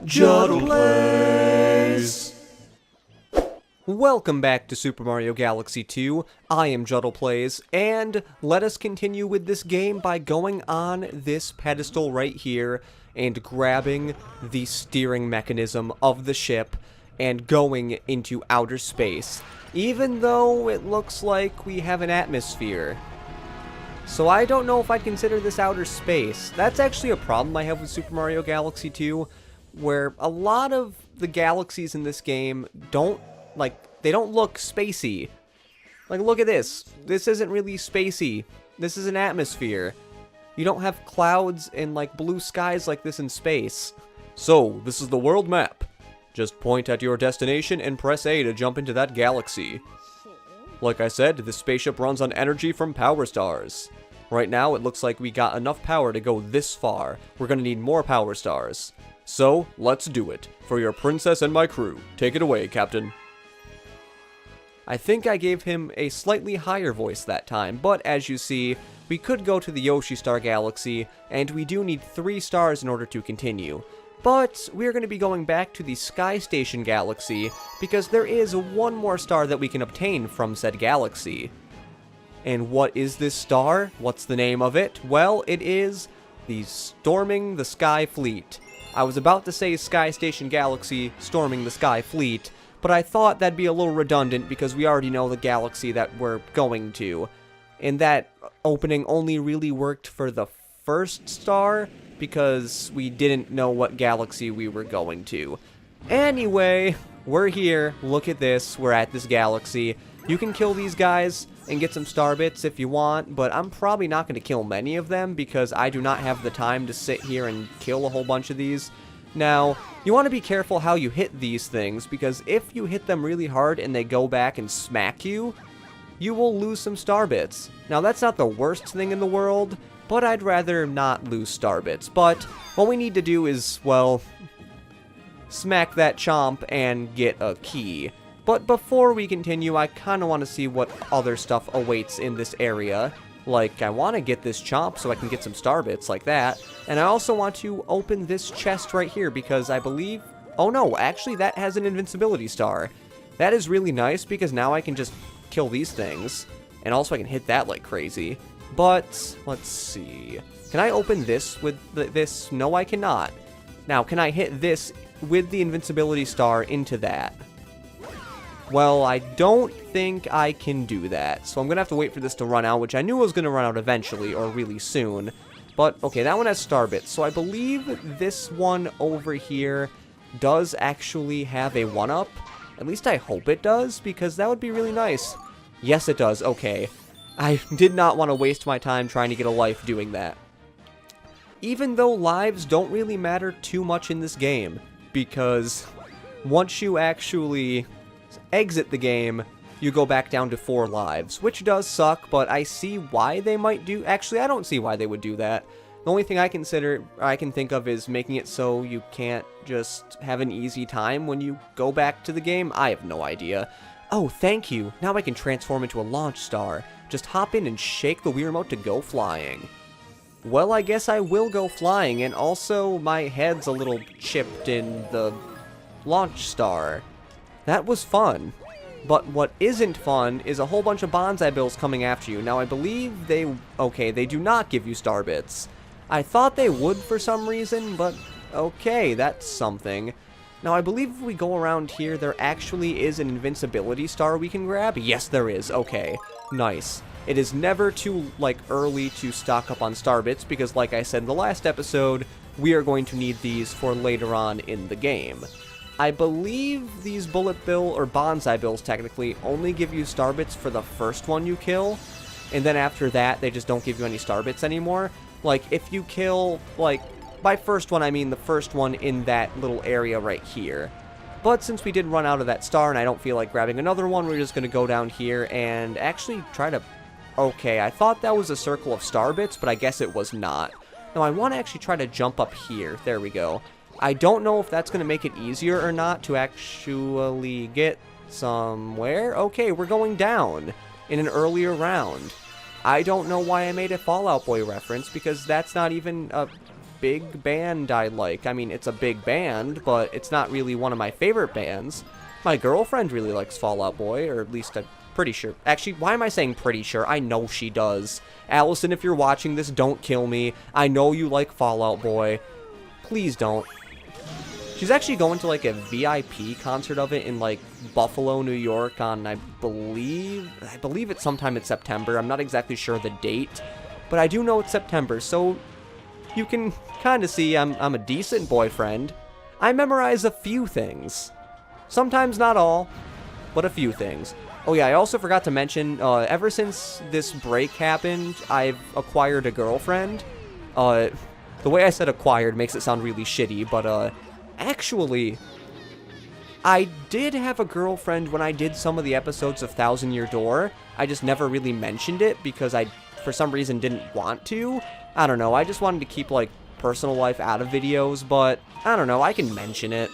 Juddle Plays! Welcome back to Super Mario Galaxy 2. I am Juddle Plays, and let us continue with this game by going on this pedestal right here and grabbing the steering mechanism of the ship and going into outer space, even though it looks like we have an atmosphere. So I don't know if I'd consider this outer space. That's actually a problem I have with Super Mario Galaxy 2, where a lot of the galaxies in this game don't look spacey. Like, look at this. This isn't really spacey. This is an atmosphere. You don't have clouds and, like, blue skies like this in space. So, this is the world map. Just point at your destination and press A to jump into that galaxy. Like I said, the spaceship runs on energy from power stars. Right now, it looks like we got enough power to go this far. We're gonna need more power stars. So, let's do it. For your princess and my crew. Take it away, Captain. I think I gave him a slightly higher voice that time, but as you see, we could go to the Yoshi Star Galaxy, and we do need 3 stars in order to continue. But we're going to be going back to the Sky Station Galaxy, because there is one more star that we can obtain from said galaxy. And what is this star? What's the name of it? Well, it is the Storming the Sky Fleet. I was about to say Sky Station Galaxy, Storming the Sky Fleet, but I thought that'd be a little redundant because we already know the galaxy that we're going to. And that opening only really worked for the first star because we didn't know what galaxy we were going to. Anyway, we're here. Look at this. We're at this galaxy. You can kill these guys and get some star bits if you want, but I'm probably not going to kill many of them because I do not have the time to sit here and kill a whole bunch of these. Now, you want to be careful how you hit these things, because if you hit them really hard and they go back and smack you, you will lose some star bits. Now, that's not the worst thing in the world, but I'd rather not lose star bits. But what we need to do is, well, smack that chomp and get a key. But before we continue, I kind of want to see what other stuff awaits in this area. Like, I want to get this chomp so I can get some star bits like that. And I also want to open this chest right here because I believe... Oh no, actually that has an invincibility star. That is really nice because now I can just kill these things. And also I can hit that like crazy. But, let's see. Can I open this with this? No, I cannot. Now, can I hit this with the invincibility star into that? Well, I don't think I can do that, so I'm going to have to wait for this to run out, which I knew was going to run out eventually, or really soon. But, okay, that one has star bits, so I believe this one over here does actually have a 1-up. At least I hope it does, because that would be really nice. Yes, it does. Okay. I did not want to waste my time trying to get a life doing that. Even though lives don't really matter too much in this game, because once you actually exit the game, you go back down to 4 lives, which does suck, but I see why they might do... Actually, I don't see why they would do that. The only thing I can think of is making it so you can't just have an easy time when you go back to the game. I have no idea. Oh, thank you. Now I can transform into a launch star. Just hop in and shake the Wii Remote to go flying. Well, I guess I will go flying, and also my head's a little chipped in the launch star. That was fun. But what isn't fun is a whole bunch of bonsai bills coming after you. Now, I believe they do not give you star bits. I thought they would for some reason, but okay, that's something. Now, I believe if we go around here, there actually is an invincibility star we can grab. Yes, there is. Okay, nice. It is never too, early to stock up on star bits, because like I said in the last episode, we are going to need these for later on in the game. I believe these bullet bill, or bonsai bills technically, only give you star bits for the first one you kill, and then after that, they just don't give you any star bits anymore. Like, if you kill, by first one, I mean the first one in that little area right here. But since we did run out of that star, and I don't feel like grabbing another one, we're just going to go down here and actually try to... Okay, I thought that was a circle of star bits, but I guess it was not. Now, I want to actually try to jump up here. There we go. I don't know if that's going to make it easier or not to actually get somewhere. Okay, we're going down in an earlier round. I don't know why I made a Fall Out Boy reference, because that's not even a big band I like. I mean, it's a big band, but it's not really one of my favorite bands. My girlfriend really likes Fall Out Boy, or at least I'm pretty sure. Actually, why am I saying pretty sure? I know she does. Allison, if you're watching this, don't kill me. I know you like Fall Out Boy. Please don't. She's actually going to like a VIP concert of it in like Buffalo, New York on, I believe it's sometime in September. I'm not exactly sure the date, but I do know it's September, so you can kind of see I'm a decent boyfriend. I memorize a few things. Sometimes not all, but a few things. Oh yeah, I also forgot to mention, ever since this break happened, I've acquired a girlfriend. The way I said acquired makes it sound really shitty, but actually, I did have a girlfriend when I did some of the episodes of Thousand Year Door. I just never really mentioned it because I, for some reason, didn't want to. I don't know, I just wanted to keep, like, personal life out of videos, but I don't know, I can mention it.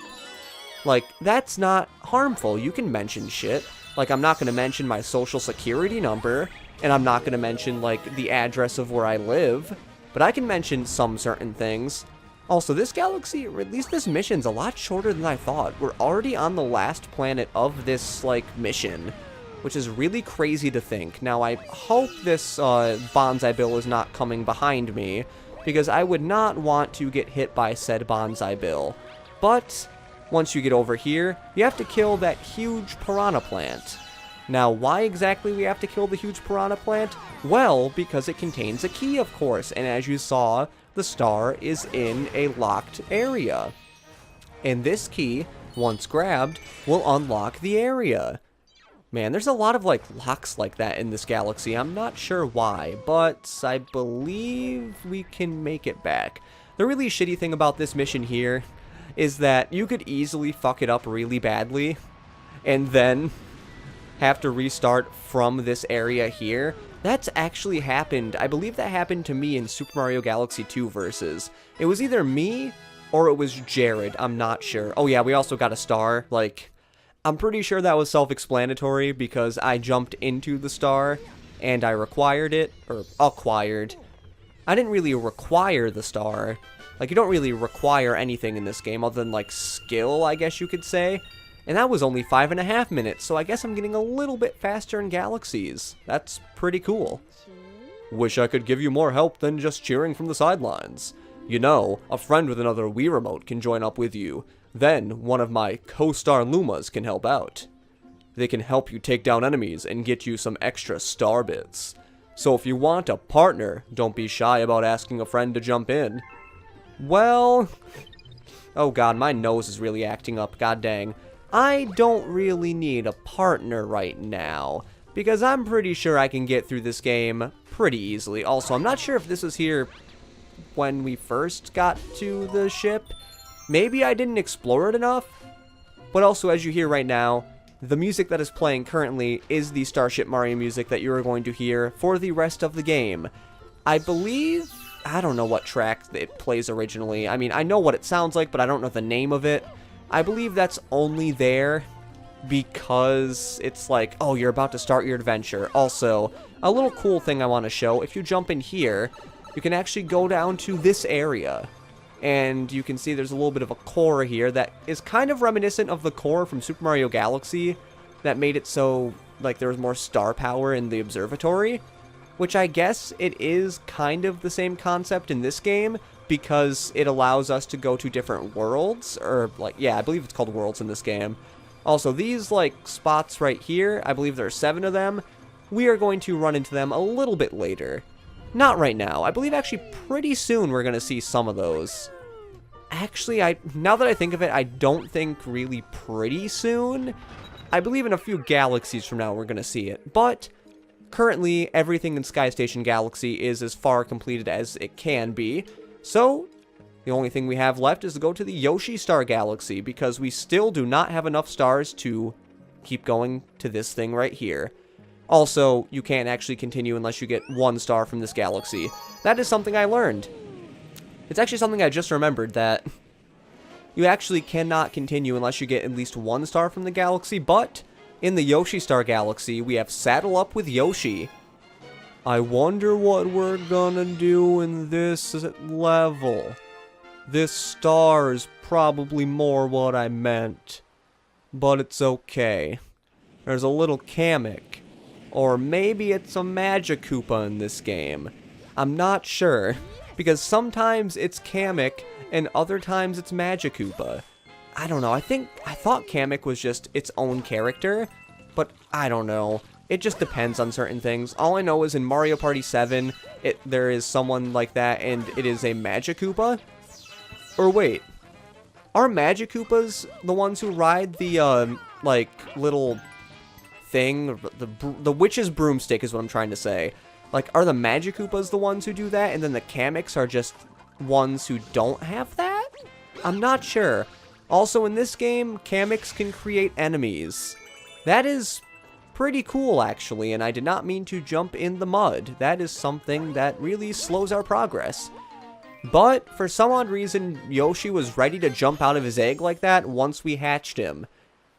Like, that's not harmful. You can mention shit. Like, I'm not going to mention my social security number, and I'm not going to mention, like, the address of where I live, but I can mention some certain things. Also, this galaxy, or at least this mission's a lot shorter than I thought. We're already on the last planet of this, like, mission, which is really crazy to think. Now, I hope this Bonsai Bill is not coming behind me, because I would not want to get hit by said Bonsai Bill. But once you get over here, you have to kill that huge piranha plant. Now, why exactly we have to kill the huge piranha plant? Well, because it contains a key, of course, and as you saw, the star is in a locked area. And this key, once grabbed, will unlock the area. Man, there's a lot of, like, locks like that in this galaxy. I'm not sure why, but I believe we can make it back. The really shitty thing about this mission here is that you could easily fuck it up really badly and then have to restart from this area here. That's actually happened. I believe that happened to me in Super Mario Galaxy 2 Versus. It was either me or it was Jared. I'm not sure. Oh yeah, we also got a star. Like, I'm pretty sure that was self-explanatory because I jumped into the star and I required it, or acquired. I didn't really require the star. Like, you don't really require anything in this game other than, like, skill, I guess you could say. And that was only 5.5 minutes, so I guess I'm getting a little bit faster in galaxies. That's pretty cool. Wish I could give you more help than just cheering from the sidelines. You know, a friend with another Wii remote can join up with you. Then, one of my co-star Lumas can help out. They can help you take down enemies and get you some extra star bits. So if you want a partner, don't be shy about asking a friend to jump in. Well, oh god, my nose is really acting up, god dang. I don't really need a partner right now, because I'm pretty sure I can get through this game pretty easily. Also, I'm not sure if this was here when we first got to the ship. Maybe I didn't explore it enough, but also as you hear right now, the music that is playing currently is the Starship Mario music that you are going to hear for the rest of the game. I believe, I don't know what track it plays originally. I mean, I know what it sounds like, but I don't know the name of it. I believe that's only there because it's like, oh, you're about to start your adventure. Also, a little cool thing I want to show, if you jump in here, you can actually go down to this area. And you can see there's a little bit of a core here that is kind of reminiscent of the core from Super Mario Galaxy that made it so, like, there was more star power in the observatory. Which I guess it is kind of the same concept in this game, because it allows us to go to different worlds, or, like, yeah, I believe it's called worlds in this game. Also, these, like, spots right here, I believe there are 7 of them. We are going to run into them a little bit later. Not right now. I believe actually pretty soon we're going to see some of those. Actually, now that I think of it, I don't think really pretty soon. I believe in a few galaxies from now we're going to see it, but currently everything in Sky Station Galaxy is as far completed as it can be. So, the only thing we have left is to go to the Yoshi Star Galaxy, because we still do not have enough stars to keep going to this thing right here. Also, you can't actually continue unless you get 1 star from this galaxy. That is something I learned. It's actually something I just remembered, that you actually cannot continue unless you get at least 1 star from the galaxy, but in the Yoshi Star Galaxy, we have Saddle Up with Yoshi. I wonder what we're gonna do in this level. This star is probably more what I meant. But it's okay. There's a little Kamek. Or maybe it's a Magikoopa in this game. I'm not sure. Because sometimes it's Kamek, and other times it's Magikoopa. I don't know, I thought Kamek was just its own character, but I don't know. It just depends on certain things. All I know is in Mario Party 7, there is someone like that, and it is a Magikoopa. Or wait, are Magikoopas the ones who ride the, like, little thing? The witch's broomstick is what I'm trying to say. Like, are the Magikoopas the ones who do that, and then the Kameks are just ones who don't have that? I'm not sure. Also, in this game, Kameks can create enemies. That is pretty cool, actually, and I did not mean to jump in the mud. That is something that really slows our progress. But, for some odd reason, Yoshi was ready to jump out of his egg like that once we hatched him.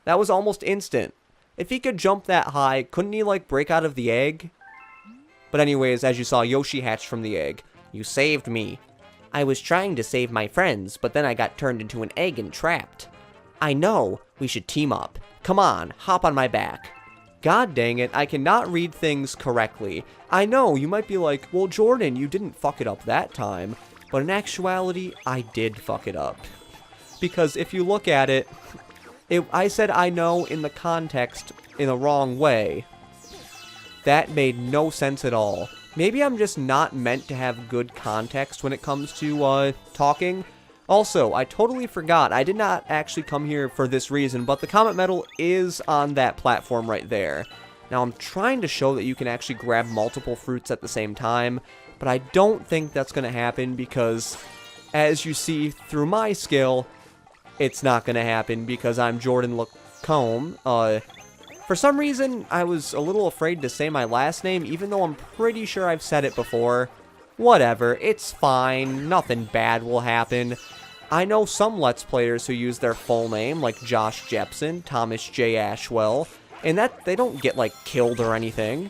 That was almost instant. If he could jump that high, couldn't he, like, break out of the egg? But anyways, as you saw, Yoshi hatched from the egg. You saved me. I was trying to save my friends, but then I got turned into an egg and trapped. I know. We should team up. Come on, hop on my back. God dang it, I cannot read things correctly. I know, you might be like, well, Jordan, you didn't fuck it up that time. But in actuality, I did fuck it up. Because if you look at it, I said I know in the context in the wrong way. That made no sense at all. Maybe I'm just not meant to have good context when it comes to, talking. Also, I totally forgot, I did not actually come here for this reason, but the Comet Medal is on that platform right there. Now, I'm trying to show that you can actually grab multiple fruits at the same time, but I don't think that's going to happen because, as you see through my skill, it's not going to happen because I'm Jordan Lacombe. For some reason, I was a little afraid to say my last name, even though I'm pretty sure I've said it before. Whatever, it's fine, nothing bad will happen. I know some Let's Players who use their full name, like Josh Jepson, Thomas J. Ashwell, and that they don't get, like, killed or anything.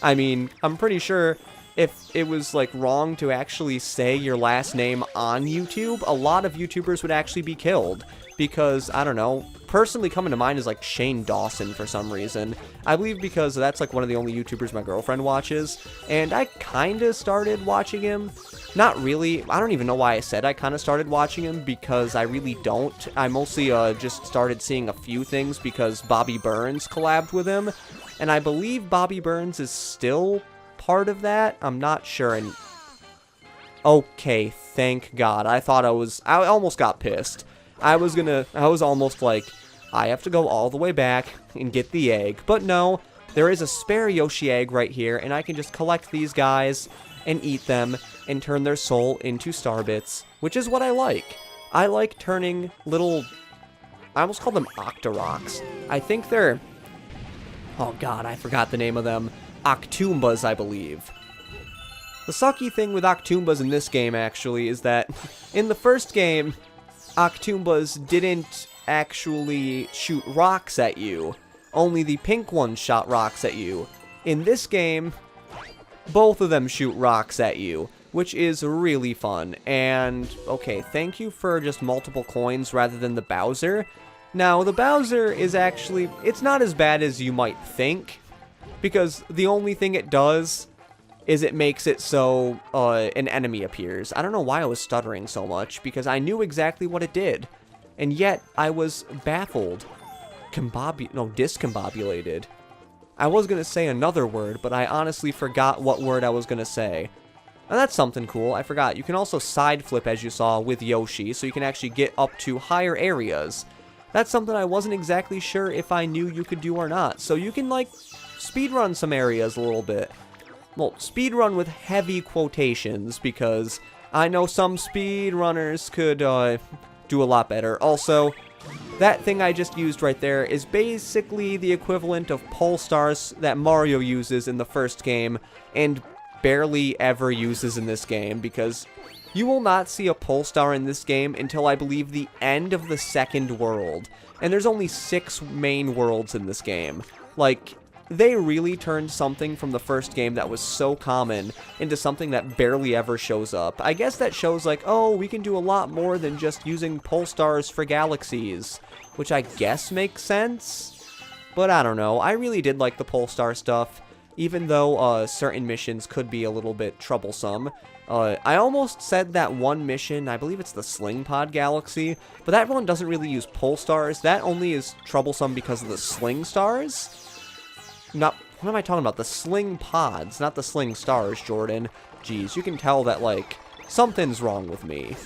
I mean, I'm pretty sure if it was, like, wrong to actually say your last name on YouTube, a lot of YouTubers would actually be killed. Because, I don't know, personally coming to mind is, like, Shane Dawson for some reason. I believe because that's, like, one of the only YouTubers my girlfriend watches. And I kind of started watching him. Not really. I don't even know why I said I kind of started watching him, because I really don't. I mostly just started seeing a few things because Bobby Burns collabed with him. And I believe Bobby Burns is still part of that. I'm not sure. And okay, thank God. I almost got pissed. I was almost like, I have to go all the way back and get the egg. But no, there is a spare Yoshi egg right here, and I can just collect these guys and eat them and turn their soul into star bits, which is what I like. I like turning little, I almost call them Octoroks. I think they're, oh God, I forgot the name of them. Octoombas, I believe. The sucky thing with Octoombas in this game, actually, is that in the first game, Octoombas didn't actually shoot rocks at you. Only the pink ones shot rocks at you. In this game, both of them shoot rocks at you, which is really fun. And, okay, thank you for just multiple coins rather than the Bowser. Now, the Bowser is actually, it's not as bad as you might think, because the only thing it does is it makes it so an enemy appears. I don't know why I was stuttering so much, because I knew exactly what it did. And yet, I was baffled. Discombobulated. I was going to say another word, but I honestly forgot what word I was going to say. And that's something cool. I forgot. You can also side flip, as you saw, with Yoshi, so you can actually get up to higher areas. That's something I wasn't exactly sure if I knew you could do or not. So you can, like, speedrun some areas a little bit. Well, speedrun with heavy quotations, because I know some speedrunners could do a lot better. Also, that thing I just used right there is basically the equivalent of pole stars that Mario uses in the first game, and barely ever uses in this game, because you will not see a pole star in this game until I believe the end of the second world. And there's only 6 main worlds in this game. Like, they really turned something from the first game that was so common into something that barely ever shows up. I guess that shows like, oh, we can do a lot more than just using pole stars for galaxies, which I guess makes sense. But I don't know, I really did like the pole star stuff, even though certain missions could be a little bit troublesome. I almost said that one mission, I believe it's the Sling Pod Galaxy, but that one doesn't really use pole stars. That only is troublesome because of the sling stars. What am I talking about? The sling pods, not the sling stars, Jordan. Jeez, you can tell that, like, something's wrong with me.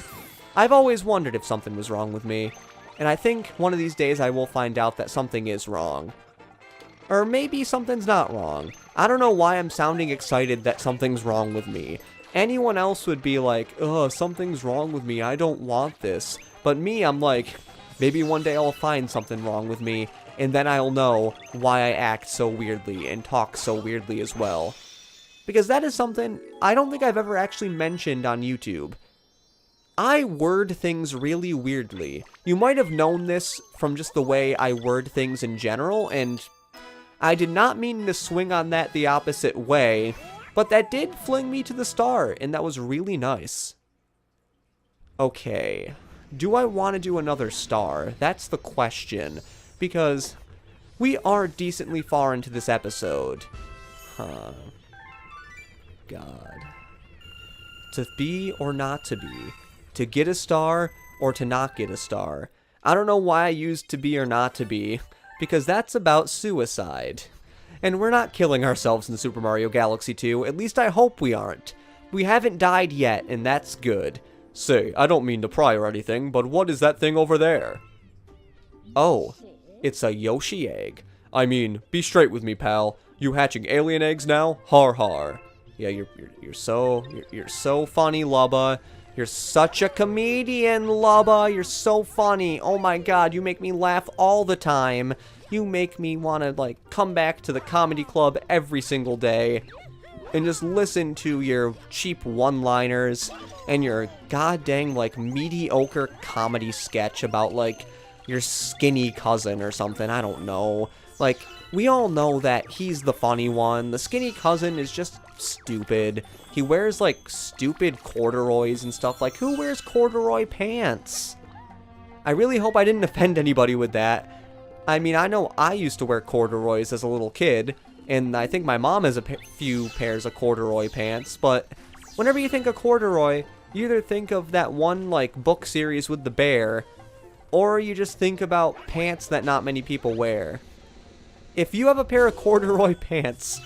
I've always wondered if something was wrong with me, and I think one of these days I will find out that something is wrong. Or maybe something's not wrong. I don't know why I'm sounding excited that something's wrong with me. Anyone else would be like, ugh, something's wrong with me, I don't want this. But me, I'm like, maybe one day I'll find something wrong with me, and then I'll know why I act so weirdly and talk so weirdly as well. Because that is something I don't think I've ever actually mentioned on YouTube. I word things really weirdly. You might have known this from just the way I word things in general, and I did not mean to swing on that the opposite way, but that did fling me to the star, and that was really nice. Okay, do I want to do another star? That's the question, because we are decently far into this episode. Huh. God. To be or not to be. To get a star or to not get a star. I don't know why I used to be or not to be, because that's about suicide. And we're not killing ourselves in Super Mario Galaxy 2, at least I hope we aren't. We haven't died yet, and that's good. Say, I don't mean to pry or anything, but what is that thing over there? Oh, it's a Yoshi egg. I mean, be straight with me, pal. You hatching alien eggs now? Har har. Yeah, you're so funny, Lubba. You're such a comedian, Lubba. You're so funny. Oh my god, you make me laugh all the time. You make me want to, like, come back to the comedy club every single day and just listen to your cheap one-liners and your goddamn, like, mediocre comedy sketch about, like, your skinny cousin or something. I don't know. Like, we all know that he's the funny one. The skinny cousin is just stupid. He wears, like, stupid corduroys and stuff. Like, who wears corduroy pants? I really hope I didn't offend anybody with that. I mean, I know I used to wear corduroys as a little kid, and I think my mom has a few pairs of corduroy pants, but whenever you think of corduroy, you either think of that one, like, book series with the bear, or you just think about pants that not many people wear. If you have a pair of corduroy pants,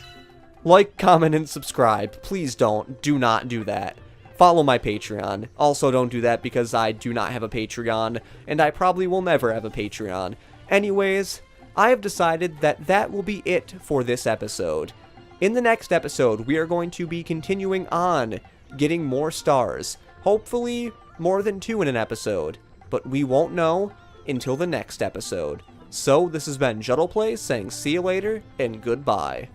like, comment, and subscribe. Please don't. Do not do that. Follow my Patreon. Also, don't do that because I do not have a Patreon, and I probably will never have a Patreon. Anyways, I have decided that that will be it for this episode. In the next episode, we are going to be continuing on getting more stars. Hopefully, more than 2 in an episode. But we won't know until the next episode. So, this has been Juttle Plays saying see you later and goodbye.